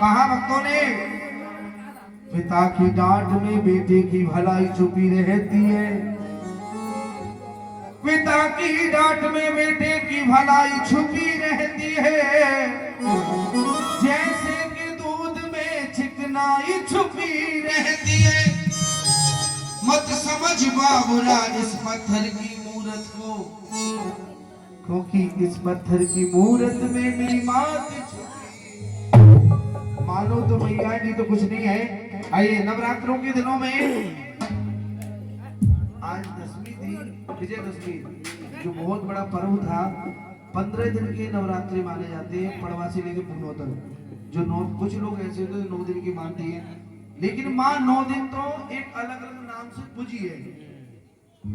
कहा भक्तों ने, पिता की डांट में बेटे की भलाई छुपी रहती है। पिता की डांट में बेटे की भलाई छुपी रहती है, जैसे कि दूध में चिकनाई छुपी रहती है। मत समझ बाबूरा इस पत्थर की मूरत को, क्योंकि इस पत्थर की मूरत में मेरी मात छुपी। मानो तो मैया जी तो कुछ नहीं है। आइए, नवरात्रों के दिनों में आज दसवीं थी, विजयदशमी, जो बहुत बड़ा पर्व था। 15 दिन के नवरात्रि माने जाते हैं, पड़वा से लेकर पूर्णों तक। जो नौ, कुछ लोग ऐसे होते हैं 9 दिन की मानते हैं, लेकिन माँ 9 दिन तो एक अलग अलग नाम से पूजी है,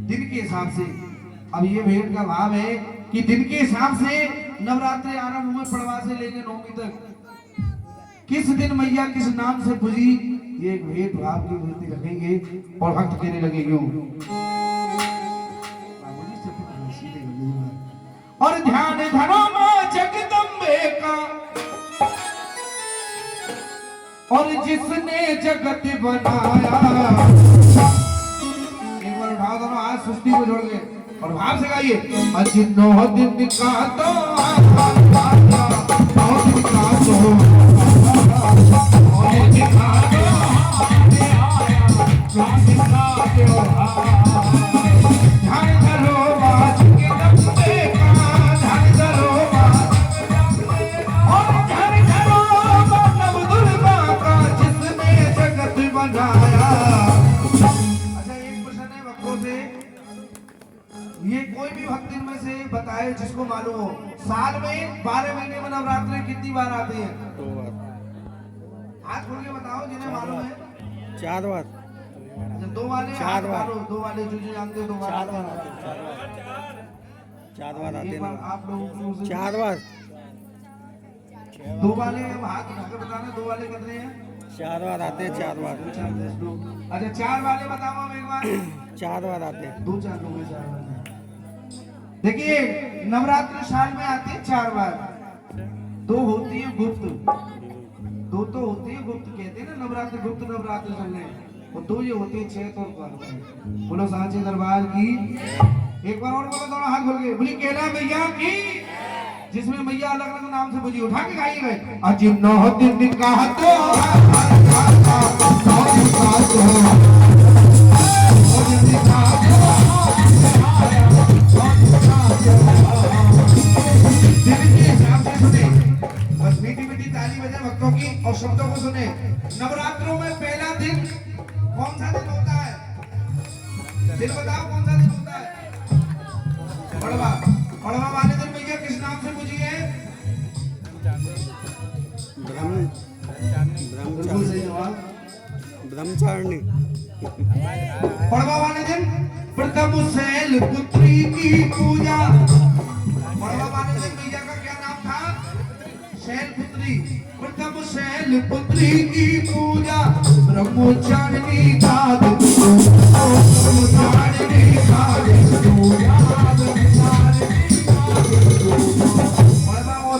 दिन के हिसाब से। अब ये भेंट का भाव है कि दिन के हिसाब से नवरात्रि आरंभ हुए, पड़वा से लेकर 9वीं तक किस दिन मैया किस नाम से पूजी, ये एक भेद भाव की वृत्ति रखेंगे और भक्त कहने लगेंगे। और ध्यान धरो मां जगदम्बे का, और जिसने जगत बनाया। एक बार उठाओ दोनों हाथ सुस्ती को जोड़ के और भाव से गाइए। अजिनो दिन का बताए जिसको मालूम हो। साल में 12 महीने में नवरात्रि कितनी बार आते हैं? 2 बार। हाथ खोल के बताओ जिन्हें मालूम है। 4 बार। अच्छा, 2 वाले 4 बार। 2 वाले जो जानते हो 2 बार 4 बार आते हैं। आप लोगों को 4 बार। 2 वाले हाथ उठाकर बताना, 2 वाले कितने हैं? 4 बार आते हैं, 4 बार। अच्छा, 4 वाले बताओ एक बार। 4 बार आते हैं। 2-4 लोग हैं, 4 बार। देखिए, नवरात्रि साल में आती है 4 बार। 2 होती है गुप्त, 2 तो होती है गुप्त, कहते हैं ना नवरात्रि गुप्त नवरात्रि चल रहे, और 2 ये होती है चैत और कार्तिक। बोलो सांचे दरबार की। एक बार और बोलो दोनों हाथ खोल के, बोली केला मैया की, जिसमें मैया अलग अलग नाम से बुझी, उठा के गाइए गए। अजिन 9 दिन का तो बस मीठी मीठी ताली बजाए भक्तों की और शब्दों को सुने। नवरात्रों में पहला दिन कौन सा दिन होता है? दिन बताओ कौन सा दिन होता है? पड़वा। पड़वा वाले दिन मैया किस नाम से पूजी है? बिल्कुल सही जवाब, ब्रह्मचारिणी। पड़वा वाले दिन प्रथम शैल पुत्री की पूजा। पड़वा वाले दिन मैया का क्या नाम था? शैलपुत्री। प्रथम शैलपुत्री की पूजा, ब्रह्मचारिणी का ब्रह्मचारिणी का वो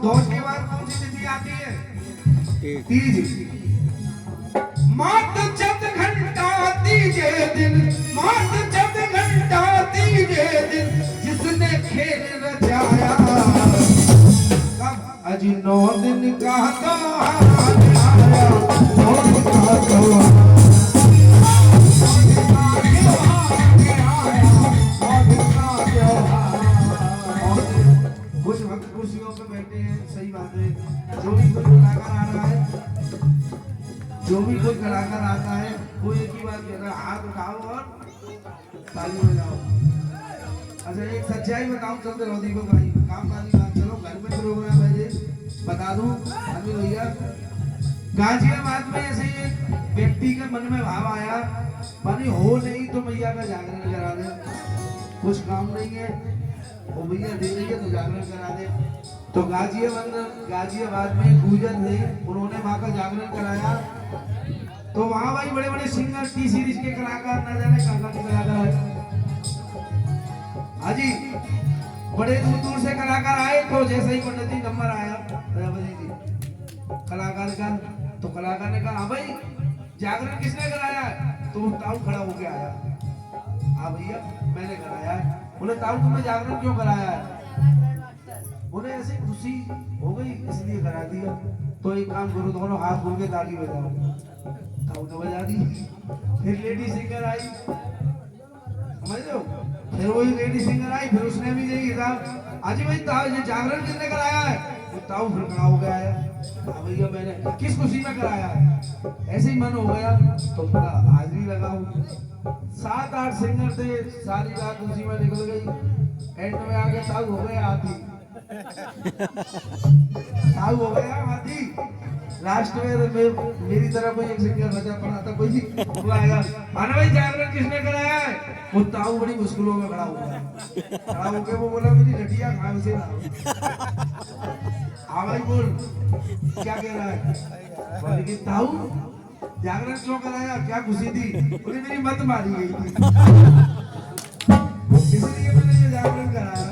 दोष के बाद कौन सी तिथि आती है? तीज। मात चत घंटा तीजे दिन, मात चत घंटा तीजे दिन, जिसने खेल रचाया। अजी 9 दिन का त्योहार आया, 9 दिन का त्योहार। कुछ वक्त कुर्सियों पे बैठे हैं, सही बात है। जो भी कोई कलाकार आ रहा है, जो भी कोई कलाकार आता है, वो एक ही बात कहता है, हाथ उठाओ और ताली बजाओ। अच्छा, एक सच्चाई बताऊं, चलते रहो, देखो भाई काम वाली बात, चलो घर में प्रोग्राम है, बता दूं अभी भैया। गाजियाबाद में ऐसे एक व्यक्ति के मन में भाव आया, मानी हो नहीं तो मैया का जागरण करा दे, कुछ काम नहीं है, वो भैया दे रही है तो जागरण करा दे। तो गाजियाबाद में गुजर थे, उन्होंने माँ का जागरण कराया। तो वहां भाई बड़े बड़े सिंगर, टी सीरीज के कलाकार, न जाने कहां के कलाकार है हाजी, बड़े दूर दूर से कलाकार आए। तो जैसे ही पंडित जी नंबर आया, कलाकार कलाकार का। तो कलाकार ने कहा हाँ भाई जागरण किसने कराया है? तो वो ताऊ खड़ा होके आया, हाँ भैया मैंने कराया है। बोले ताऊ तुमने जागरण क्यों कराया है? बोले ऐसे खुशी हो गई इसलिए करा दिया। तो एक काम करो दोनों हाथ खोल के ताली बजाओ। ताऊ ने बजा दी। फिर लेडी सिंगर आई, समझ रहे हो? फिर वही लेडी सिंगर आई, फिर उसने भी यही कहा आज भाई ताऊ ये जागरण किसने कराया है? तो ताऊ फिर खड़ा हो गया है, हाँ भैया मैंने। किस खुशी में कराया है? ऐसे ही मन हो गया तो थोड़ा हाजिरी लगाओ। 7-8 सिंगर थे, सारी रात उसी में निकल गई। एंड में आके ताऊ हो गया हाथी, ताऊ हो गया हाथी। लास्ट में मेरी तरफ कोई एक सिंगर बचा पड़ा था, कोई वो आएगा आना भाई जागरण किसने कराया है? वो ताऊ बड़ी मुश्किलों में खड़ा हुआ, खड़ा होके वो बोला मेरी लटिया कहाँ से लाओ। हाँ भाई बोल क्या कह रहा है? बोले कि ताऊ जागरण क्यों कराया, क्या खुशी थी? बोले मेरी मत मारी गई थी इसलिए मैंने ये जागरण कराया।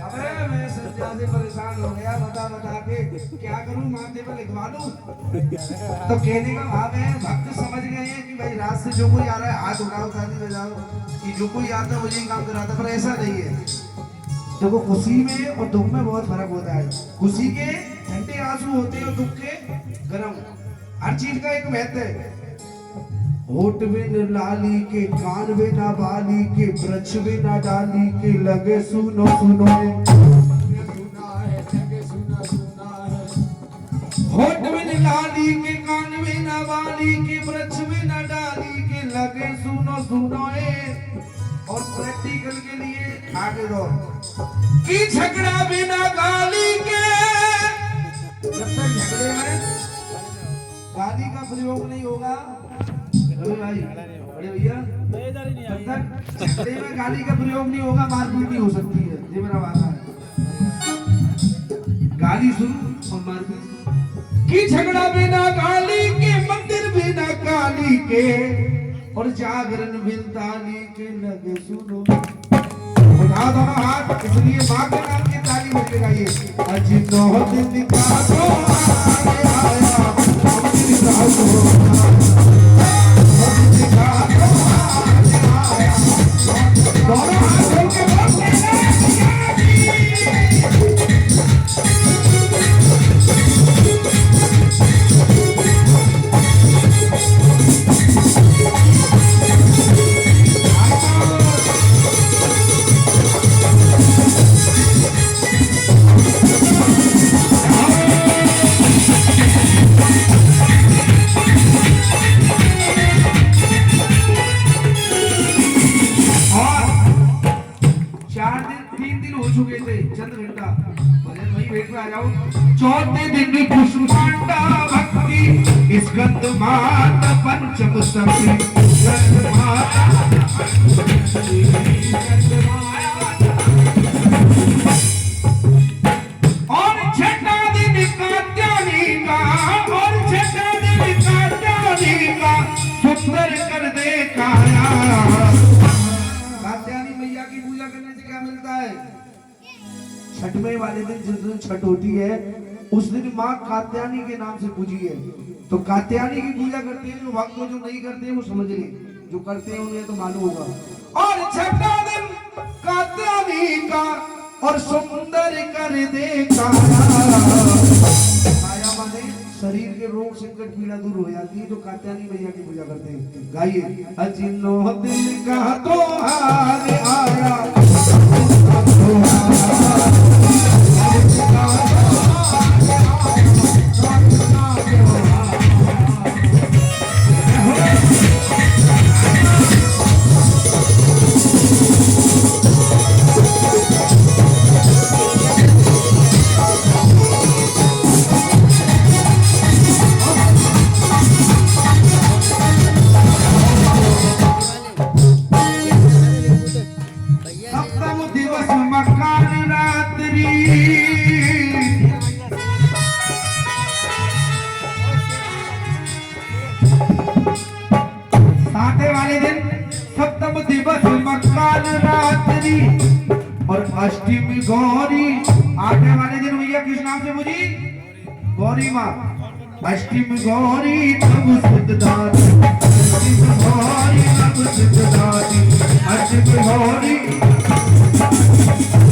अबे मैं संध्या से परेशान हो गया, बता के क्या करूं, माथे पे लिखवा लूं? तो कहने का भाव है भक्त समझ गए हैं कि भाई रात से जो कोई आ रहा है हाथ उठाओ ताली बजाओ, कि जो कोई आता है वो यही काम कराता है। पर ऐसा नहीं है, देखो खुशी में और दुख में बहुत फर्क होता है। खुशी के ठंडे आंसू होते हैं और दुख के गर्म। हर चीज का एक महत्व है। होठ में न लाली के, कान में ना बाली के, वृक्ष में ना डाली के, लगे सुनो सुनो होठ में न लाली के, कान में ना बाली के, वृक्ष में ना डाली के, लगे सुनो सुनो। और प्रैक्टिकल के लिए आगे दो कि झगड़ा बिना गाली के, जब तक झगड़े में गाली का प्रयोग नहीं होगा भाई बड़े भैया, जब तक झगड़े में गाली का प्रयोग नहीं होगा मारपीट नहीं हो सकती है। ये मेरा वादा है, गाली शुरू और मारपीट। कि झगड़ा बिना गाली के, मंदिर बिना काली के, और जागरण बिन ताली के, लगे सुनो। उठा दोनों हाथ, इसलिए माँ के नाम की ताली बज लगाइए। अज 9 दिन का तो आया, दिन का दोनों हाथ खोल के चौथे दिन पुष्पांडा भक्ति स्कंद माता पंचम सखी और छठा दिन कात्यायनी का, और छठा दिन कात्यायनी का सुंदर कर दे काया। कात्यायनी मैया की पूजा करने से क्या मिलता है? छठवें वाले दिन जिस दिन छठ होती है उस दिन माँ कात्यायनी के नाम से पूजी है। तो कात्यायनी की पूजा करते हैं जो भक्त, जो नहीं करते हैं वो समझ ले, जो करते हैं उन्हें तो मालूम होगा। और छठा दिन कात्यायनी का, और सुंदर कर दे काया। काया माने शरीर के रोग संकट पीड़ा दूर हो जाती है, तो कात्यायनी मैया की पूजा करते हैं। गाइए अजिनो दिल का तो हार आया, और अष्टमी गौरी। 8वें वाले दिन भैया किस नाम से पूजी? गौरी माँ। अष्टम गौरी नव सिद्धाती, अष्टम गौरी नव सिद्धाती, अष्टम गौरी।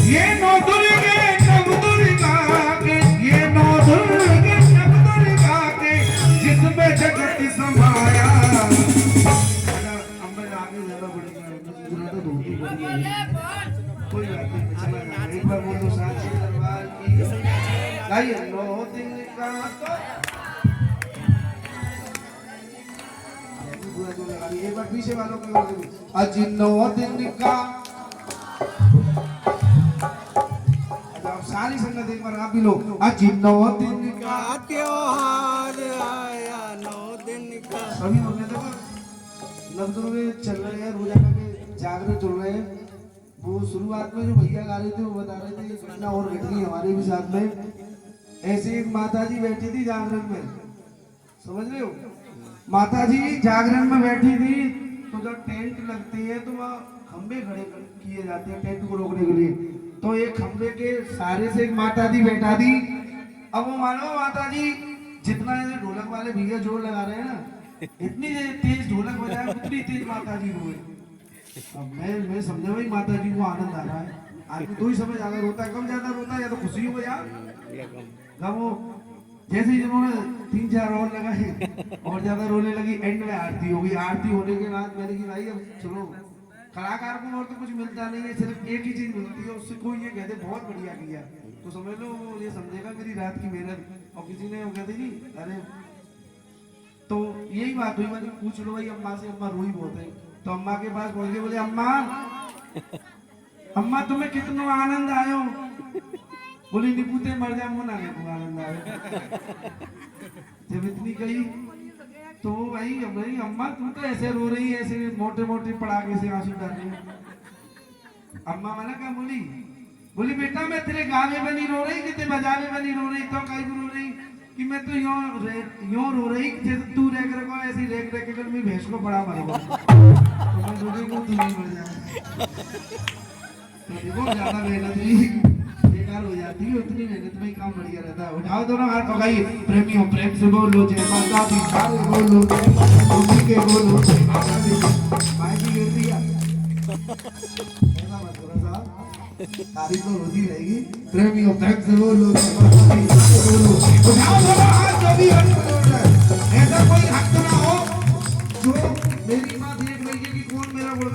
ये नौ दुर्गे नव दुर्गा के, ये नौ दुर्गे नव दुर्गा के, जिसमें जगत समाया। अम्बे आगे ज्यादा बढ़ेगा तो धोती बढ़ेगी, कोई बात नहीं, चला जाएगा। एक बार बोलो साक्षी दरबार की गाइए। नौ दिन का तो एक बार पीछे वालों की ओर से आज 9 दिन का। अब सारी संगत एक बार आप भी लोग आज 9 दिन का त्योहार आया 9 दिन का। सभी लोग ने देखो नवदुर्गे चल रहे हैं, रोजाना के जागरण चल रहे हैं। वो शुरुआत में जो भैया गा रहे थे वो बता रहे थे ये घटना और घट गई हमारे भी साथ में। ऐसे एक माता जी बैठी थी जागरण में, समझ रहे हो, माता जी जागरण में बैठी थी। तो जब टेंट लगती है तो वह खंबे खड़े किए जाते हैं टेंट को रोकने के लिए। तो एक खंबे के सहारे से एक माता जी बैठा दी। अब वो मानो माता जी जितना ढोलक वाले भैया जोर लगा रहे हैं ना, इतनी तेज ढोलक बजाए उतनी तेज माता जी रोए। अब मैं समझा भाई माता जी को आनंद आ रहा है। आदमी दो ही समय ज्यादा रोता है, कम ज्यादा रोता है या तो खुशी हो गया वो। जैसे ही जिन्होंने 3-4 और लगाए और ज्यादा रोने लगी, एंड में आरती हो गई। आरती होने के बाद मैंने कहा भाई अब चलो, कलाकार को और तो कुछ मिलता नहीं है, सिर्फ एक ही चीज मिलती है, उससे कोई ये कहते बहुत बढ़िया किया तो समझ लो वो ये समझेगा मेरी रात की मेहनत। और किसी ने वो कहते जी अरे, तो यही बात हुई। मैंने पूछ लो भाई अम्मा से, अम्मा रोई बहुत है। तो अम्मा के पास पहुंच के बोले अम्मा, अम्मा तुम्हें कितना आनंद आयो। बोली निपुते मर जा मुना ने आनंद आयो। जब इतनी कही तो भाई अम्मा तू तो ऐसे रो रही है, ऐसे मोटे मोटे पड़ाके से आंसू डाल रही है। अम्मा मना क्या बोली, बोली बेटा मैं तेरे गावे में नहीं रो रही कि तेरे बजावे में नहीं रो रही, तो कहीं रो रही कि मैं तो यों रो रही जैसे तू रह कर को ऐसी रेख रेख कर मैं भैंस को बड़ा मरूंगा। तो मैं रो रही हूँ तू नहीं मर जाए। तो देखो ज्यादा मेहनत भी बेकार हो जाती है, उतनी मेहनत में ही काम बढ़िया रहता है। उठाओ दोनों हाथ पकाइए, प्रेमियों प्रेम से बोलो जय माता दी, सारे बोलो उसी के बोलो जय माता दी। माई की गिरती है ऐसा मत करो साहब, तारीफ तो होती रहेगी। प्रेमियों प्रेम से बोलो जय माता दी, सारे बोलो। उठाओ दोनों हाथ, जो भी हक बोल रहा है, ऐसा कोई हक ना हो जो मेरी माँ देख रही है कि कौन मेरा गुणगान